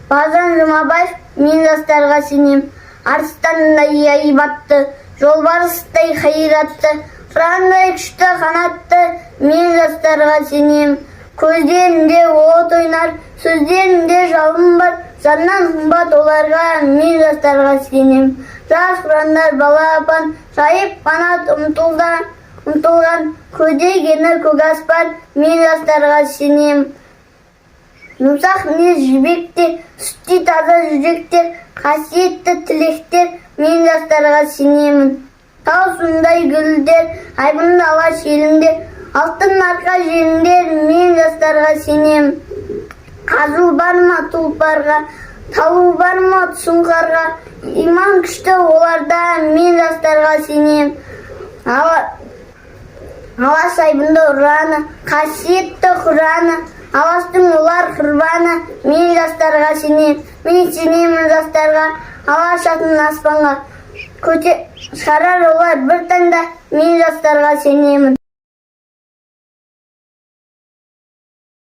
Базан Жұмабаев, мен жастарға сенем. Арыстандай айбатты, жолбарыстай қайратты, қырандай күшті қанатты, мен жастарға сенем. Көздерінде от ойнар, сөздерінде жалын бар, жаннан қымбат оларға, мен жастарға сенем. Жас ұрандар балапан, жайып қанат ұмтылған, көдегені көк аспан, мен жастарға сенем. Жұмсақ мінез жібектер, сүттей таза жүректер, қасиетті тілектер, мен жастарға сенемін. Тау суындай гүлдер, айбынды алаш елімдер, алтын арқа жеріндер, мен жастарға сенем. Қазу бар ма тұлпарға, талу бар ма сұңқарға, иман күшті оларда, мен жастарға сенем. Алаш айбынды ұраны, қасиетті құраны, алаштың олар құрбаны, мен жастарға сенем. Мен сенемін жастарға, алаш атын аспанға шығарар олар бір таңда, мен жастарға сенемін.